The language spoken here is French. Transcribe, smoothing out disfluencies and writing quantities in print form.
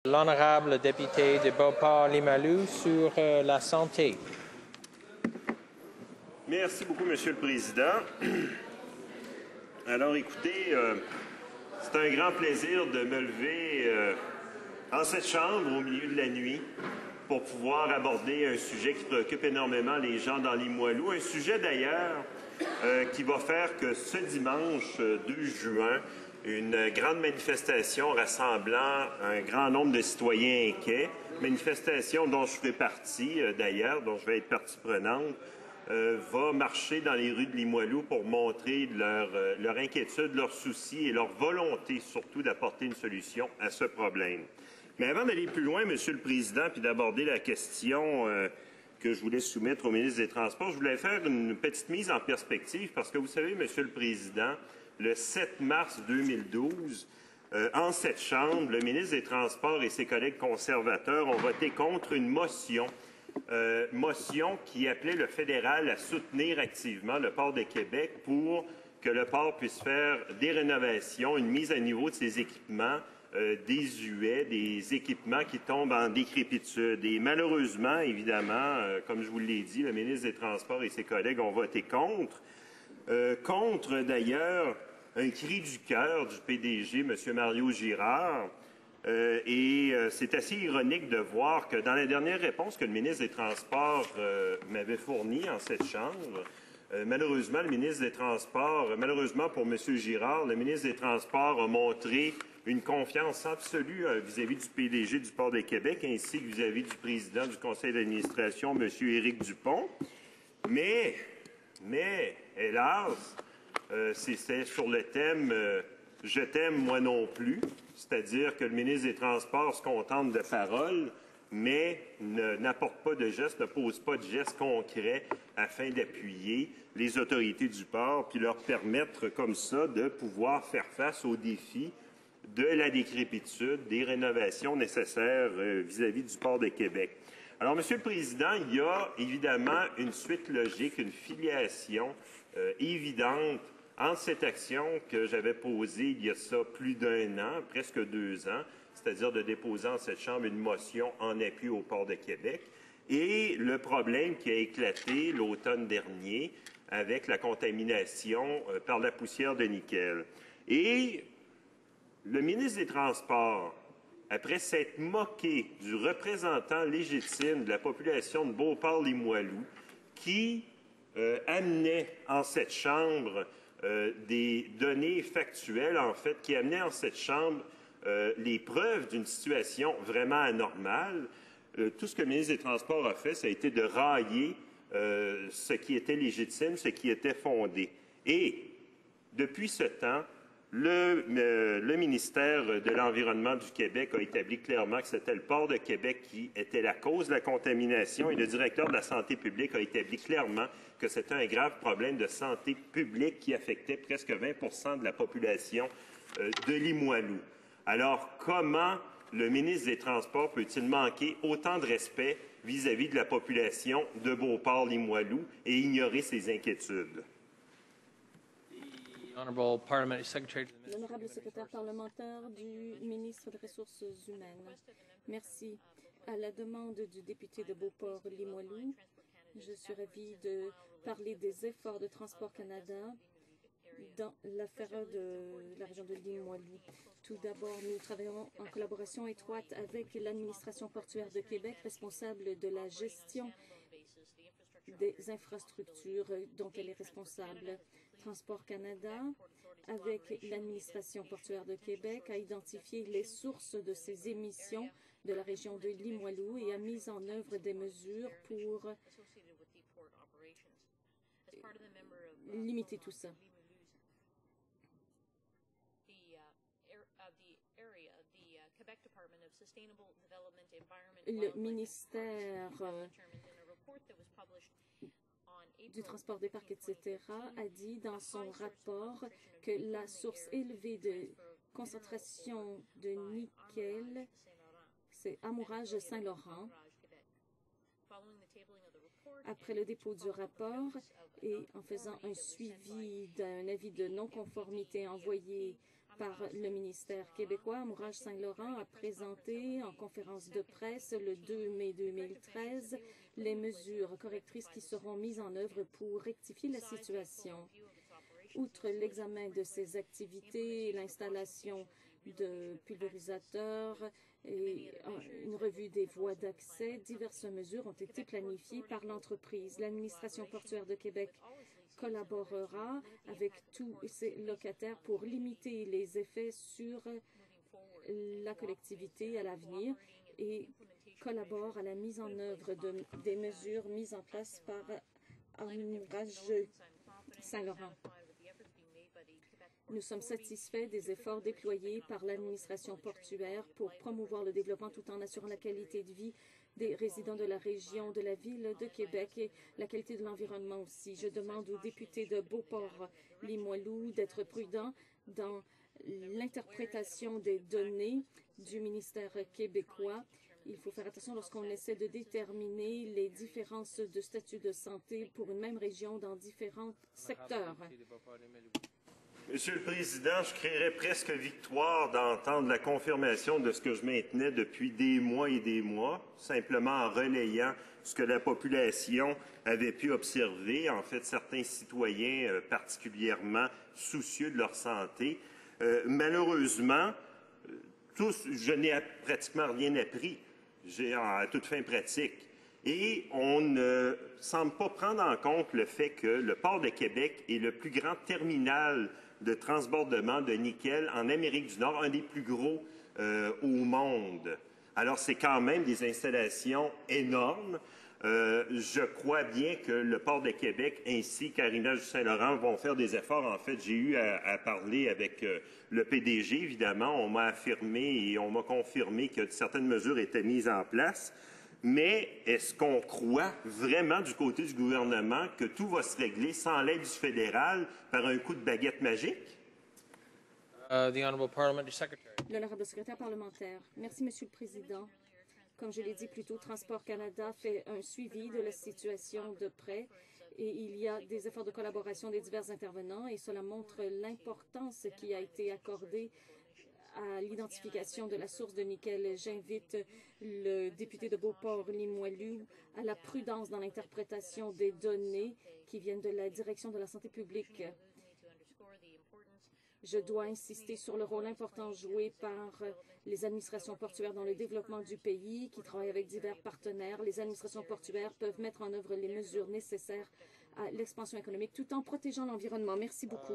L'honorable député de Beauport-Limoilou sur la santé. Merci beaucoup, Monsieur le Président. Alors, écoutez, c'est un grand plaisir de me lever en cette chambre au milieu de la nuit pour pouvoir aborder un sujet qui préoccupe énormément les gens dans Limoilou. Un sujet, d'ailleurs, qui va faire que ce dimanche 2 juin, une grande manifestation rassemblant un grand nombre de citoyens inquiets, manifestation dont je fais partie, d'ailleurs, dont je vais être partie prenante, va marcher dans les rues de Limoilou pour montrer leur inquiétude, leurs soucis et leur volonté surtout d'apporter une solution à ce problème. Mais avant d'aller plus loin, Monsieur le Président, puis d'aborder la question que je voulais soumettre au ministre des Transports, je voulais faire une petite mise en perspective parce que vous savez, Monsieur le Président, le 7 mars 2012, en cette Chambre, le ministre des Transports et ses collègues conservateurs ont voté contre une motion qui appelait le fédéral à soutenir activement le port de Québec pour que le port puisse faire des rénovations, une mise à niveau de ses équipements désuets, des équipements qui tombent en décrépitude. Et malheureusement, évidemment, comme je vous l'ai dit, le ministre des Transports et ses collègues ont voté contre. Contre, d'ailleurs, un cri du cœur du PDG, M. Mario Girard. C'est assez ironique de voir que dans la dernière réponse que le ministre des Transports m'avait fournie en cette Chambre, malheureusement, le ministre des Transports, malheureusement pour M. Girard, le ministre des Transports a montré une confiance absolue vis-à-vis du PDG du Port de Québec ainsi que vis-à-vis du président du conseil d'administration, M. Éric Dupont. Mais hélas, c'était sur le thème « Je t'aime, moi non plus », c'est-à-dire que le ministre des Transports se contente de paroles, mais n'apporte pas de gestes, ne pose pas de gestes concrets afin d'appuyer les autorités du port puis leur permettre comme ça de pouvoir faire face aux défis de la décrépitude, des rénovations nécessaires vis-à-vis du port de Québec. Alors, Monsieur le Président, il y a évidemment une suite logique, une filiation évidente entre cette action que j'avais posée il y a ça plus d'1 an, presque 2 ans, c'est-à-dire de déposer en cette Chambre une motion en appui au port de Québec, et le problème qui a éclaté l'automne dernier avec la contamination par la poussière de nickel. Et le ministre des Transports, après s'être moqué du représentant légitime de la population de Beauport-Limoilou, qui amenait en cette Chambre des données factuelles, en fait, qui amenait en cette Chambre les preuves d'une situation vraiment anormale, tout ce que le ministre des Transports a fait, ça a été de railler ce qui était légitime, ce qui était fondé. Et depuis ce temps, le ministère de l'Environnement du Québec a établi clairement que c'était le port de Québec qui était la cause de la contamination et le directeur de la santé publique a établi clairement que c'était un grave problème de santé publique qui affectait presque 20 % de la population de Limoilou. Alors, comment le ministre des Transports peut-il manquer autant de respect vis-à-vis de la population de Beauport-Limoilou et ignorer ses inquiétudes? L'honorable secrétaire parlementaire du ministre des Ressources humaines. Merci. À la demande du député de Beauport-Limoilou, je suis ravie de parler des efforts de Transport Canada dans l'affaire de la région de Limoilou. Tout d'abord, nous travaillons en collaboration étroite avec l'administration portuaire de Québec, responsable de la gestion des infrastructures dont elle est responsable. Transport Canada, avec l'administration portuaire de Québec, a identifié les sources de ces émissions de la région de Limoilou et a mis en œuvre des mesures pour limiter tout ça. Le ministère du transport des parcs, etc., a dit dans son rapport que la source élevée de concentration de nickel, c'est Amourage Saint-Laurent. Après le dépôt du rapport et en faisant un suivi d'un avis de non-conformité envoyé par le ministère québécois. Amourage Saint-Laurent a présenté en conférence de presse le 2 mai 2013 les mesures correctrices qui seront mises en œuvre pour rectifier la situation. Outre l'examen de ces activités, l'installation de pulvérisateurs et une revue des voies d'accès, diverses mesures ont été planifiées par l'entreprise. L'administration portuaire de Québec collaborera avec tous ses locataires pour limiter les effets sur la collectivité à l'avenir et collabore à la mise en œuvre des mesures mises en place par Amourage Saint-Laurent. Nous sommes satisfaits des efforts déployés par l'administration portuaire pour promouvoir le développement tout en assurant la qualité de vie des résidents de la région, de la ville de Québec et la qualité de l'environnement aussi. Je demande aux députés de Beauport-Limoilou d'être prudents dans l'interprétation des données du ministère québécois. Il faut faire attention lorsqu'on essaie de déterminer les différences de statut de santé pour une même région dans différents secteurs. Monsieur le Président, je crierais presque victoire d'entendre la confirmation de ce que je maintenais depuis des mois et des mois, simplement en relayant ce que la population avait pu observer, en fait certains citoyens particulièrement soucieux de leur santé. Malheureusement, je n'ai pratiquement rien appris, à toute fin pratique. Et on ne semble pas prendre en compte le fait que le port de Québec est le plus grand terminal de transbordement de nickel en Amérique du Nord, un des plus gros au monde. Alors, c'est quand même des installations énormes. Je crois bien que le port de Québec ainsi qu'Arénage du Saint-Laurent vont faire des efforts. En fait, j'ai eu à parler avec le PDG, évidemment. On m'a affirmé et on m'a confirmé que certaines mesures étaient mises en place. Mais est-ce qu'on croit vraiment du côté du gouvernement que tout va se régler sans l'aide du fédéral par un coup de baguette magique? L'honorable secrétaire parlementaire. Merci, Monsieur le Président. Comme je l'ai dit plus tôt, Transport Canada fait un suivi de la situation de près et il y a des efforts de collaboration des divers intervenants et cela montre l'importance qui a été accordée à l'identification de la source de nickel. J'invite le député de Beauport-Limoilou à la prudence dans l'interprétation des données qui viennent de la Direction de la santé publique. Je dois insister sur le rôle important joué par les administrations portuaires dans le développement du pays, qui travaillent avec divers partenaires. Les administrations portuaires peuvent mettre en œuvre les mesures nécessaires à l'expansion économique tout en protégeant l'environnement. Merci beaucoup.